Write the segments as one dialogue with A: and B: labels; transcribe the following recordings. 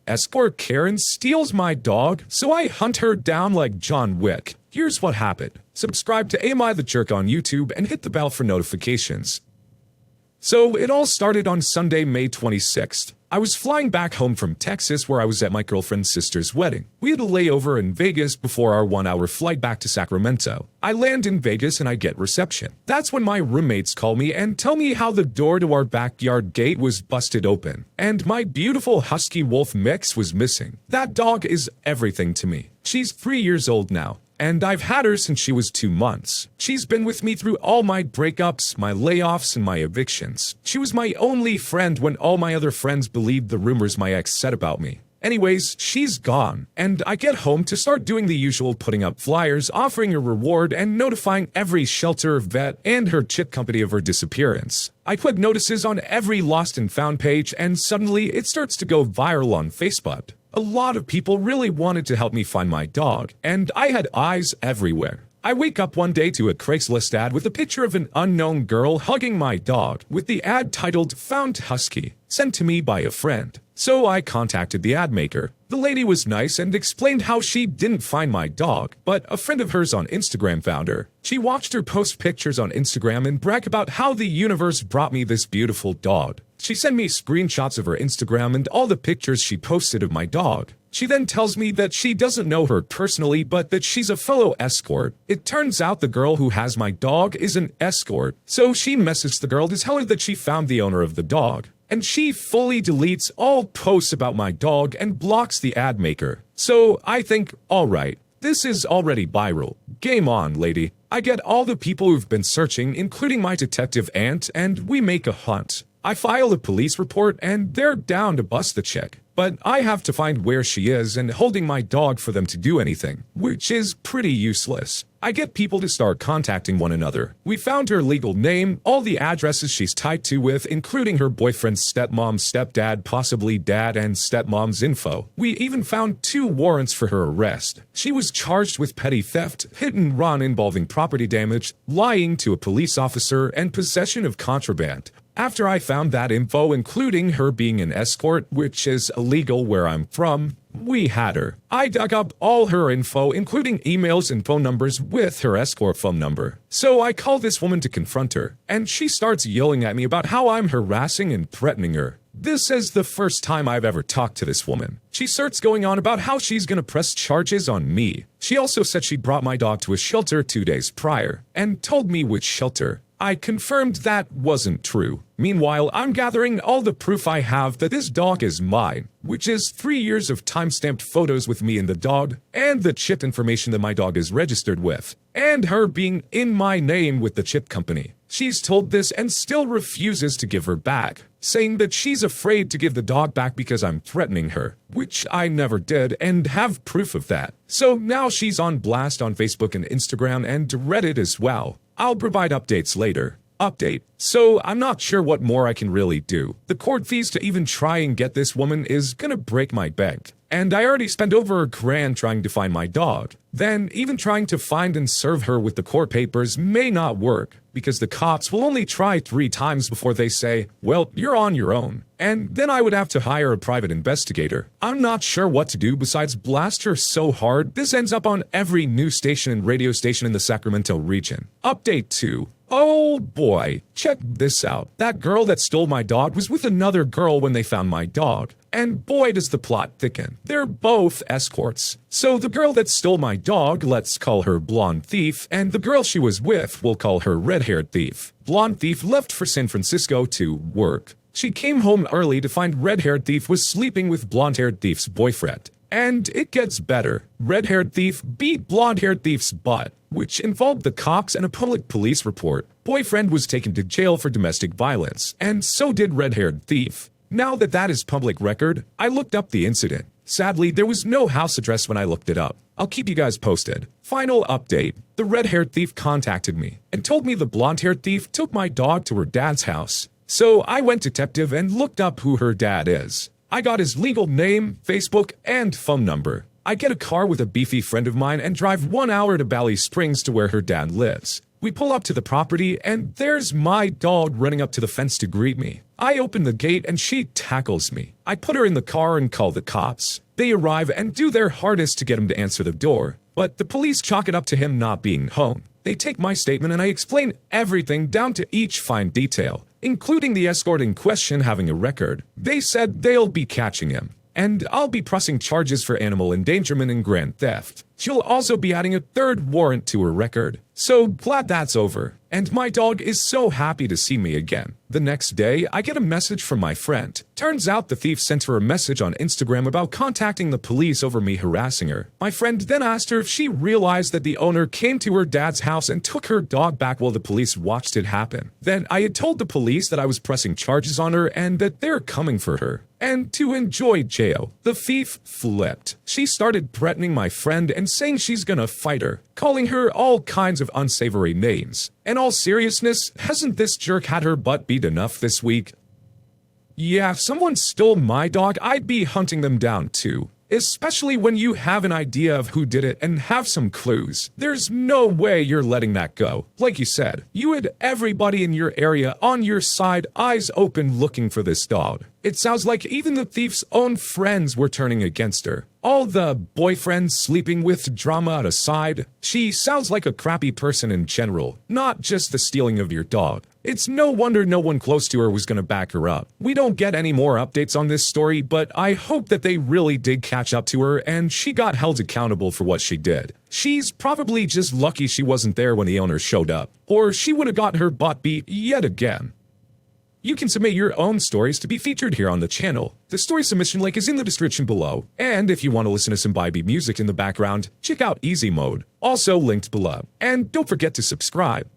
A: Escort Karen steals my dog, so I hunt her down like John Wick. Here's what happened. Subscribe to Am I the Jerk on YouTube and hit the bell for notifications. So it all started on Sunday, May 26th. I was flying back home from Texas where I was at my girlfriend's sister's wedding. We had a layover in Vegas before our 1-hour flight back to Sacramento. I land in Vegas and I get reception. That's when my roommates call me and tell me how the door to our backyard gate was busted open, and my beautiful husky wolf mix was missing. That dog is everything to me. She's 3 years old now, and I've had her since she was 2 months. She's been with me through all my breakups, my layoffs, and my evictions. She was my only friend when all my other friends believed the rumors my ex said about me. Anyways, she's gone, and I get home to start doing the usual, putting up flyers, offering a reward, and notifying every shelter, vet, and her chip company of her disappearance. I put notices on every lost and found page, and suddenly it starts to go viral on Facebook. A lot of people really wanted to help me find my dog, and I had eyes everywhere. I wake up one day to a Craigslist ad with a picture of an unknown girl hugging my dog, with the ad titled "Found Husky," sent to me by a friend. So I contacted the ad maker. The lady was nice and explained how she didn't find my dog, but a friend of hers on Instagram found her. She watched her post pictures on Instagram and brag about how the universe brought me this beautiful dog. She sent me screenshots of her Instagram and all the pictures she posted of my dog. She then tells me that she doesn't know her personally, but that she's a fellow escort. It turns out the girl who has my dog is an escort, so she messaged the girl to tell her that she found the owner of the dog. And she fully deletes all posts about my dog and blocks the ad maker. So I think, alright, this is already viral. Game on, lady. I get all the people who've been searching, including my detective aunt, and we make a hunt. I file a police report and they're down to bust the chick. But I have to find where she is and holding my dog for them to do anything, which is pretty useless. I get people to start contacting one another. We found her legal name, all the addresses she's tied to with, including her boyfriend's stepmom, stepdad, possibly dad, and stepmom's info. We even found 2 warrants for her arrest. She was charged with petty theft, hit and run involving property damage, lying to a police officer, and possession of contraband. After I found that info, including her being an escort, which is illegal where I'm from, we had her. I dug up all her info, including emails and phone numbers with her escort phone number. So I call this woman to confront her, and she starts yelling at me about how I'm harassing and threatening her. This is the first time I've ever talked to this woman. She starts going on about how she's gonna press charges on me. She also said she brought my dog to a shelter 2 days prior, and told me which shelter. I confirmed that wasn't true. Meanwhile, I'm gathering all the proof I have that this dog is mine, which is 3 years of time-stamped photos with me and the dog, and the chip information that my dog is registered with, and her being in my name with the chip company. She's told this and still refuses to give her back, saying that she's afraid to give the dog back because I'm threatening her, which I never did and have proof of that. So now she's on blast on Facebook and Instagram and Reddit as well. I'll provide updates later. Update. So I'm not sure what more I can really do. The court fees to even try and get this woman is gonna break my bank. And I already spent over $1,000 trying to find my dog. Then even trying to find and serve her with the court papers may not work, because the cops will only try 3 times before they say, well, you're on your own. And then I would have to hire a private investigator. I'm not sure what to do besides blast her so hard this ends up on every news station and radio station in the Sacramento region. Update 2. Oh boy, check this out. That girl that stole my dog was with another girl when they found my dog. And boy does the plot thicken. They're both escorts. So the girl that stole my dog, let's call her Blonde Thief, and the girl she was with, we'll call her Red-Haired Thief. Blonde Thief left for San Francisco to work. She came home early to find Red-Haired Thief was sleeping with Blonde-Haired Thief's boyfriend. And it gets better. Red-Haired Thief beat Blonde-Haired Thief's butt, which involved the cops and a public police report. Boyfriend was taken to jail for domestic violence, and so did Red-Haired Thief. Now that that is public record, I looked up the incident. Sadly, there was no house address when I looked it up. I'll keep you guys posted. Final update. The Red-Haired Thief contacted me and told me the Blonde-Haired Thief took my dog to her dad's house. So I went detective and looked up who her dad is. I got his legal name, Facebook, and phone number. I get a car with a beefy friend of mine and drive 1 hour to Valley Springs to where her dad lives. We pull up to the property, and there's my dog running up to the fence to greet me. I open the gate and she tackles me. I put her in the car and call the cops. They arrive and do their hardest to get him to answer the door, but the police chalk it up to him not being home. They take my statement and I explain everything down to each fine detail, including the escort in question having a record. They said they'll be catching him, and I'll be pressing charges for animal endangerment and grand theft. She'll also be adding a third warrant to her record. So glad that's over, and my dog is so happy to see me again. The next day, I get a message from my friend. Turns out the thief sent her a message on Instagram about contacting the police over me harassing her. My friend then asked her if she realized that the owner came to her dad's house and took her dog back while the police watched it happen. Then I had told the police that I was pressing charges on her and that they're coming for her. And to enjoy jail, the thief flipped. She started threatening my friend and saying she's gonna fight her, calling her all kinds of unsavory names. In all seriousness, hasn't this jerk had her butt beat enough this week? Yeah, if someone stole my dog, I'd be hunting them down too. Especially when you have an idea of who did it and have some clues. There's no way you're letting that go. Like you said, you had everybody in your area on your side, eyes open looking for this dog. It sounds like even the thief's own friends were turning against her. All the boyfriends sleeping with drama aside, she sounds like a crappy person in general, not just the stealing of your dog. It's no wonder no one close to her was gonna back her up. We don't get any more updates on this story, but I hope that they really did catch up to her and she got held accountable for what she did. She's probably just lucky she wasn't there when the owner showed up, or she would have got her butt beat yet again. You can submit your own stories to be featured here on the channel. The story submission link is in the description below. And if you want to listen to some Bybee music in the background, check out Easy Mode, also linked below. And don't forget to subscribe.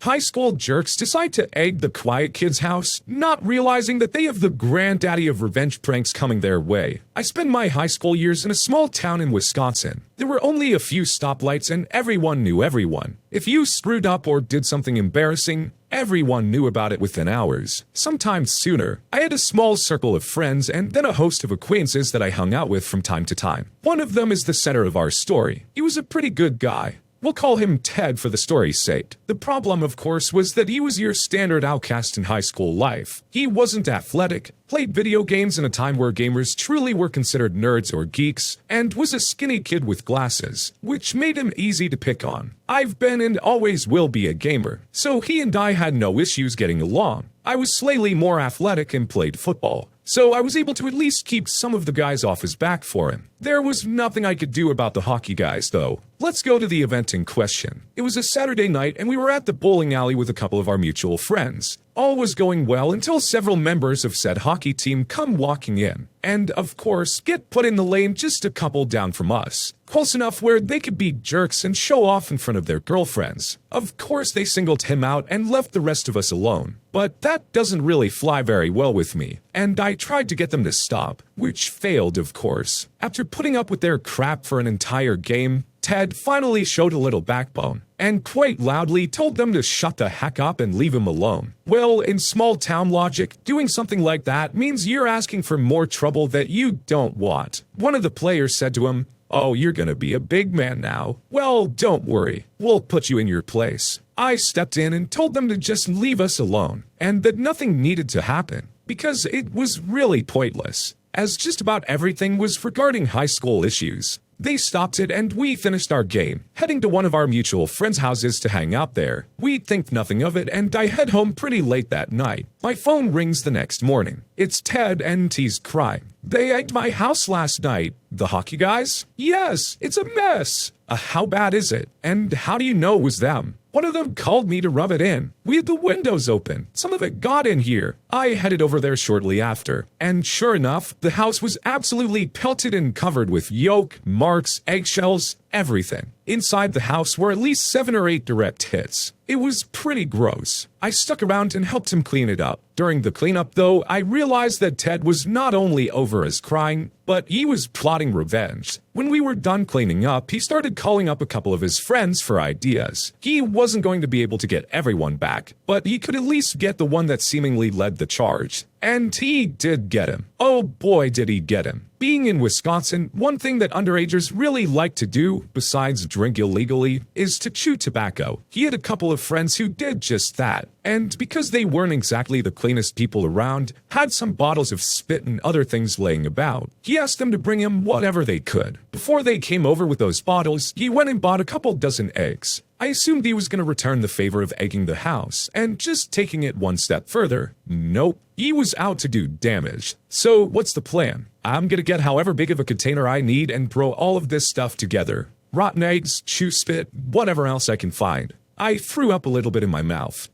A: High school jerks decide to egg the quiet kid's house, not realizing that they have the granddaddy of revenge pranks coming their way. I spent my high school years in a small town in Wisconsin. There were only a few stoplights and everyone knew everyone. If you screwed up or did something embarrassing, everyone knew about it within hours, sometimes sooner. I had a small circle of friends and then a host of acquaintances that I hung out with from time to time. One of them is the center of our story. He was a pretty good guy. We'll call him Ted for the story's sake. The problem, of course, was that he was your standard outcast in high school life. He wasn't athletic, played video games in a time where gamers truly were considered nerds or geeks, and was a skinny kid with glasses, which made him easy to pick on. I've been and always will be a gamer, so he and I had no issues getting along. I was slightly more athletic and played football, so I was able to at least keep some of the guys off his back for him. There was nothing I could do about the hockey guys, though. Let's go to the event in question. It was a Saturday night and we were at the bowling alley with a couple of our mutual friends. All was going well until several members of said hockey team come walking in, and of course, get put in the lane just a couple down from us. Close enough where they could be jerks and show off in front of their girlfriends. Of course, they singled him out and left the rest of us alone. But that doesn't really fly very well with me, and I tried to get them to stop, which failed, of course. After putting up with their crap for an entire game, Ted finally showed a little backbone, and quite loudly told them to shut the heck up and leave him alone. Well, in small town logic, doing something like that means you're asking for more trouble that you don't want. One of the players said to him, "Oh, you're gonna be a big man now. Well, don't worry, we'll put you in your place." I stepped in and told them to just leave us alone, and that nothing needed to happen, because it was really pointless, as just about everything was regarding high school issues. They stopped it and we finished our game, heading to one of our mutual friends' houses to hang out there. We think nothing of it and I head home pretty late that night. My phone rings the next morning. It's Ted and he's crying. "They egged my house last night." "The hockey guys?" "Yes, it's a mess." How bad is it? And how do you know it was them?" "One of them called me to rub it in. We had the windows open. Some of it got in here." I headed over there shortly after, and sure enough, the house was absolutely pelted and covered with yolk, marks, eggshells, everything. Inside the house were at least 7 or 8 direct hits. It was pretty gross. I stuck around and helped him clean it up. During the cleanup, though, I realized that Ted was not only over his crying, but he was plotting revenge. When we were done cleaning up, he started calling up a couple of his friends for ideas. He wasn't going to be able to get everyone back, back, but he could at least get the one that seemingly led the charge. And he did get him. Oh boy, did he get him. Being in Wisconsin, one thing that underagers really like to do, besides drink illegally, is to chew tobacco. He had a couple of friends who did just that, and because they weren't exactly the cleanest people around, had some bottles of spit and other things laying about. He asked them to bring him whatever they could. Before they came over with those bottles, he went and bought a couple dozen eggs. I assumed he was going to return the favor of egging the house, and just taking it one step further, nope. He was out to do damage. So what's the plan? I'm gonna get however big of a container I need and throw all of this stuff together. Rotten eggs, chew spit, whatever else I can find. I threw up a little bit in my mouth.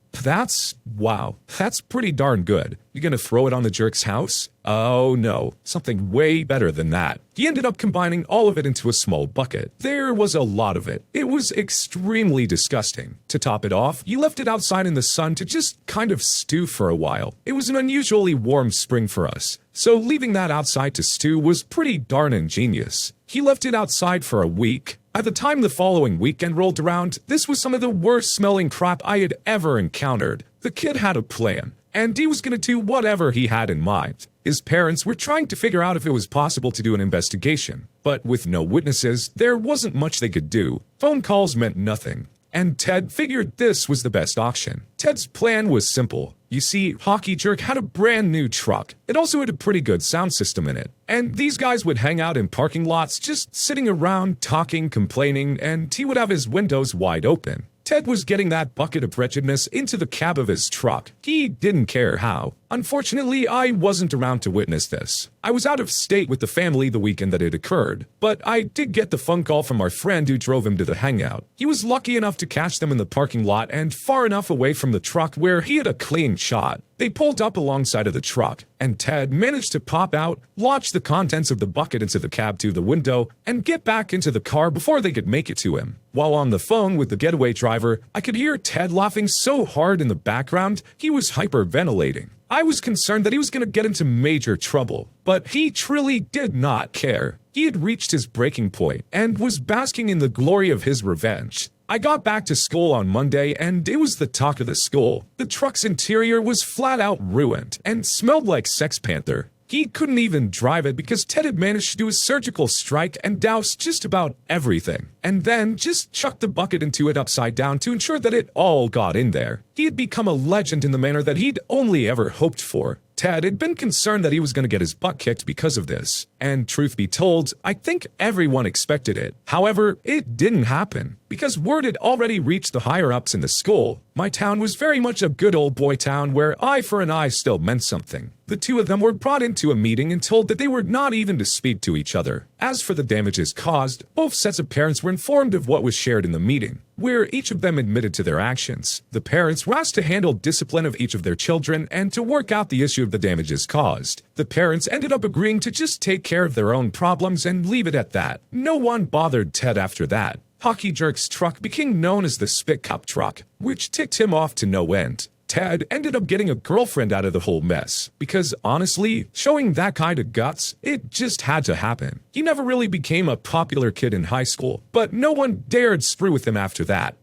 A: Wow, that's pretty darn good. You gonna throw it on the jerk's house? Oh no, something way better than that. He ended up combining all of it into a small bucket. There was a lot of it. It was extremely disgusting. To top it off, he left it outside in the sun to just kind of stew for a while. It was an unusually warm spring for us, so leaving that outside to stew was pretty darn ingenious. He left it outside for a week. By the time the following weekend rolled around, this was some of the worst smelling crap I had ever encountered. The kid had a plan, and he was going to do whatever he had in mind. His parents were trying to figure out if it was possible to do an investigation, but with no witnesses, there wasn't much they could do. Phone calls meant nothing, and Ted figured this was the best option. Ted's plan was simple. You see, Hockey Jerk had a brand new truck. It also had a pretty good sound system in it. And these guys would hang out in parking lots just sitting around, talking, complaining, and he would have his windows wide open. Ted was getting that bucket of wretchedness into the cab of his truck. He didn't care how. Unfortunately, I wasn't around to witness this. I was out of state with the family the weekend that it occurred, but I did get the phone call from our friend who drove him to the hangout. He was lucky enough to catch them in the parking lot and far enough away from the truck where he had a clean shot. They pulled up alongside of the truck, and Ted managed to pop out, launch the contents of the bucket into the cab to the window, and get back into the car before they could make it to him. While on the phone with the getaway driver, I could hear Ted laughing so hard in the background, he was hyperventilating. I was concerned that he was going to get into major trouble, but he truly did not care. He had reached his breaking point and was basking in the glory of his revenge. I got back to school on Monday, and it was the talk of the school. The truck's interior was flat out ruined and smelled like Sex Panther. He couldn't even drive it because Ted had managed to do a surgical strike and douse just about everything, and then just chucked the bucket into it upside down to ensure that it all got in there. He had become a legend in the manner that he'd only ever hoped for. Ted had been concerned that he was going to get his butt kicked because of this, and truth be told, I think everyone expected it. However, it didn't happen, because word had already reached the higher-ups in the school. My town was very much a good old boy town where eye for an eye still meant something. The two of them were brought into a meeting and told that they were not even to speak to each other. As for the damages caused, both sets of parents were informed of what was shared in the meeting, where each of them admitted to their actions. The parents were asked to handle discipline of each of their children and to work out the issue of the damages caused. The parents ended up agreeing to just take care of their own problems and leave it at that. No one bothered Ted after that. Hockey Jerk's truck became known as the Spit Cup truck, which ticked him off to no end. Ted ended up getting a girlfriend out of the whole mess, because honestly, showing that kind of guts, it just had to happen. He never really became a popular kid in high school, but no one dared screw with him after that.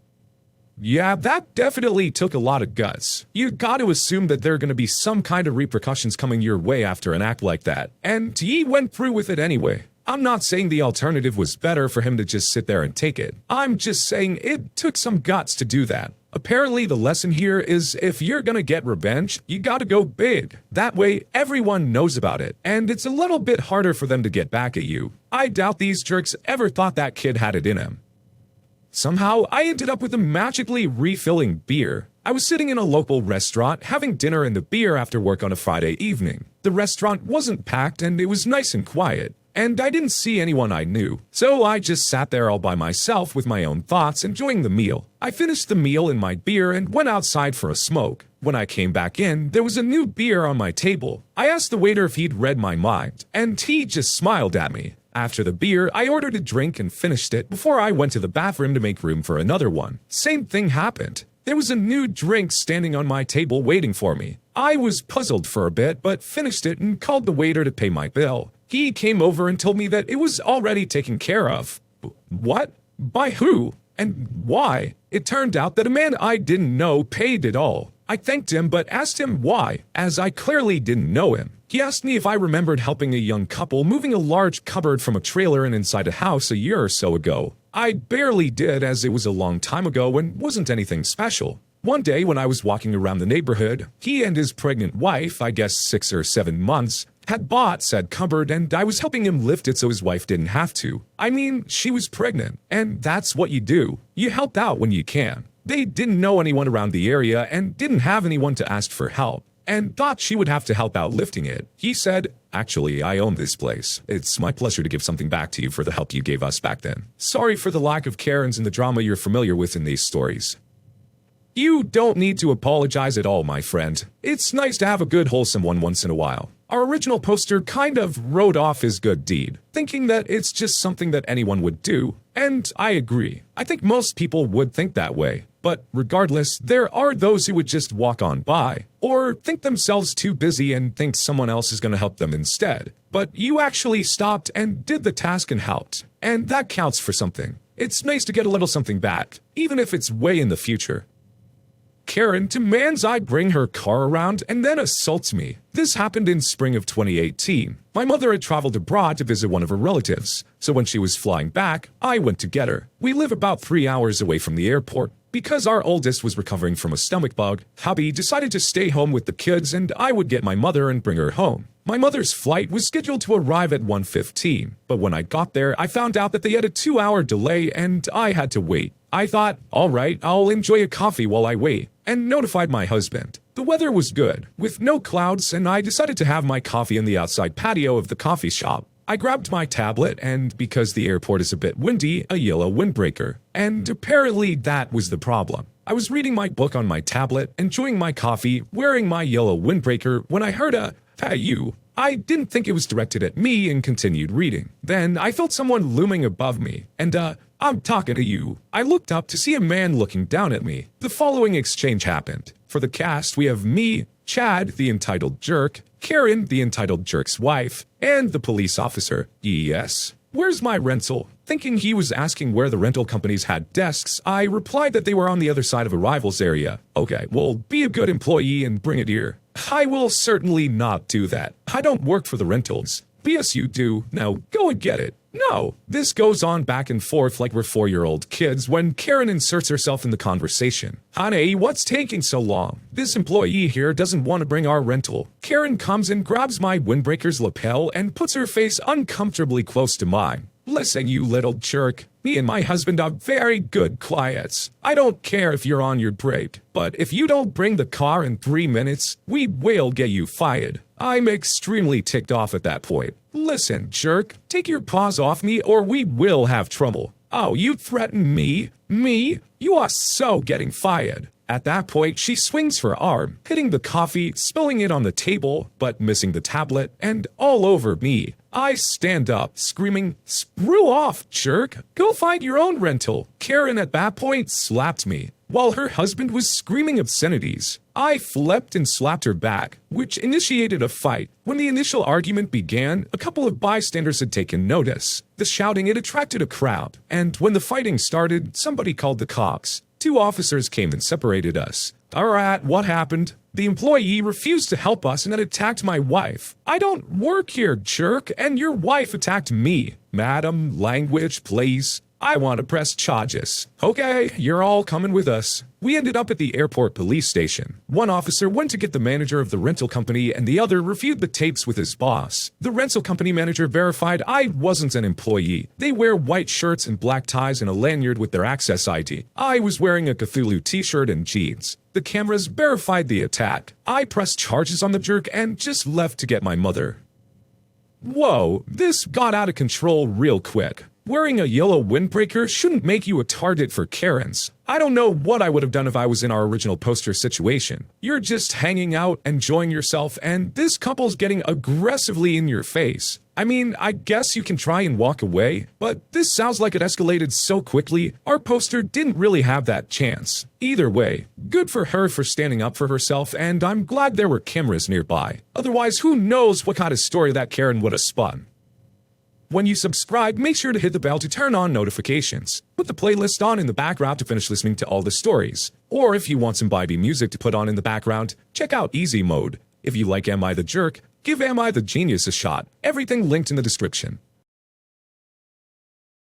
A: Yeah, that definitely took a lot of guts. You got to assume that there are going to be some kind of repercussions coming your way after an act like that, and he went through with it anyway. I'm not saying the alternative was better for him to just sit there and take it. I'm just saying it took some guts to do that. Apparently, the lesson here is if you're gonna get revenge, you gotta go big. That way, everyone knows about it, and it's a little bit harder for them to get back at you. I doubt these jerks ever thought that kid had it in him. Somehow, I ended up with him magically refilling beer. I was sitting in a local restaurant, having dinner and a beer after work on a Friday evening. The restaurant wasn't packed, and it was nice and quiet. And I didn't see anyone I knew, so I just sat there all by myself with my own thoughts, enjoying the meal. I finished the meal and my beer and went outside for a smoke. When I came back in, there was a new beer on my table. I asked the waiter if he'd read my mind, and he just smiled at me. After the beer, I ordered a drink and finished it before I went to the bathroom to make room for another one. Same thing happened. There was a new drink standing on my table waiting for me. I was puzzled for a bit, but finished it and called the waiter to pay my bill. He came over and told me that it was already taken care of. What? By who? And why? It turned out that a man I didn't know paid it all. I thanked him but asked him why, as I clearly didn't know him. He asked me if I remembered helping a young couple moving a large cupboard from a trailer and inside a house a year or so ago. I barely did, as it was a long time ago and wasn't anything special. One day when I was walking around the neighborhood, he and his pregnant wife, I guess 6 or 7 months, had bought said cupboard and I was helping him lift it so his wife didn't have to. I mean, she was pregnant, and that's what you do. You help out when you can. They didn't know anyone around the area and didn't have anyone to ask for help, and thought she would have to help out lifting it. He said, "Actually, I own this place. It's my pleasure to give something back to you for the help you gave us back then. Sorry for the lack of Karens and the drama you're familiar with in these stories." You don't need to apologize at all, my friend. It's nice to have a good wholesome one once in a while. Our original poster kind of wrote off his good deed, thinking that it's just something that anyone would do. And I agree. I think most people would think that way. But regardless, there are those who would just walk on by, or think themselves too busy and think someone else is going to help them instead. But you actually stopped and did the task and helped. And that counts for something. It's nice to get a little something back, even if it's way in the future. Karen demands I bring her car around and then assaults me. This happened in spring of 2018. My mother had traveled abroad to visit one of her relatives, so when she was flying back, I went to get her. We live about 3 hours away from the airport. Because our oldest was recovering from a stomach bug, hubby decided to stay home with the kids and I would get my mother and bring her home. My mother's flight was scheduled to arrive at 1:15, but when I got there, I found out that they had a 2-hour delay and I had to wait. I thought, all right, I'll enjoy a coffee while I wait, and notified my husband. The weather was good, with no clouds, and I decided to have my coffee in the outside patio of the coffee shop. I grabbed my tablet and, because the airport is a bit windy, a yellow windbreaker. And apparently that was the problem. I was reading my book on my tablet, enjoying my coffee, wearing my yellow windbreaker, when I heard a, "Hey, you." I didn't think it was directed at me and continued reading. Then I felt someone looming above me, and "I'm talking to you." I looked up to see a man looking down at me. The following exchange happened. For the cast, we have me, Chad, the entitled jerk, Karen, the entitled jerk's wife, and the police officer. Yes. "Where's my rental?" Thinking he was asking where the rental companies had desks, I replied that they were on the other side of arrivals area. "Okay, well, be a good employee and bring it here." "I will certainly not do that. I don't work for the rentals." "Yes, you do. Now go and get it." "No." This goes on back and forth like we're 4-year-old kids when Karen inserts herself in the conversation. "Honey, what's taking so long? This employee here doesn't want to bring our rental." Karen comes and grabs my windbreaker's lapel and puts her face uncomfortably close to mine. "Listen, you little jerk. Me and my husband are very good clients. I don't care if you're on your break, but if you don't bring the car in 3 minutes, we will get you fired." I'm extremely ticked off at that point. "Listen, jerk, take your paws off me or we will have trouble." "Oh, you threaten me? Me? You are so getting fired." At that point, she swings her arm, hitting the coffee, spilling it on the table, but missing the tablet, and all over me. I stand up, screaming, "Screw off, jerk! Go find your own rental." Karen at that point slapped me, while her husband was screaming obscenities. I flipped and slapped her back, which initiated a fight. When the initial argument began, a couple of bystanders had taken notice. The shouting, it attracted a crowd, and when the fighting started, somebody called the cops. 2 officers came and separated us. "Alright, what happened?" "The employee refused to help us and then attacked my wife." "I don't work here, jerk, and your wife attacked me." "Madam, language, please." "I want to press charges." "Okay, you're all coming with us." We ended up at the airport police station. One officer went to get the manager of the rental company and the other reviewed the tapes with his boss. The rental company manager verified I wasn't an employee. They wear white shirts and black ties and a lanyard with their access ID. I was wearing a Cthulhu t-shirt and jeans. The cameras verified the attack. I pressed charges on the jerk and just left to get my mother. Whoa, this got out of control real quick. Wearing a yellow windbreaker shouldn't make you a target for Karens. I don't know what I would have done if I was in our original poster situation. You're just hanging out, enjoying yourself, and this couple's getting aggressively in your face. I mean, I guess you can try and walk away, but this sounds like it escalated so quickly, our poster didn't really have that chance. Either way, good for her for standing up for herself, and I'm glad there were cameras nearby. Otherwise, who knows what kind of story that Karen would have spun. When you subscribe, make sure to hit the bell to turn on notifications. Put the playlist on in the background to finish listening to all the stories. Or if you want some vibey music to put on in the background, check out Easy Mode. If you like Am I the Jerk, give Am I the Genius a shot. Everything linked in the description.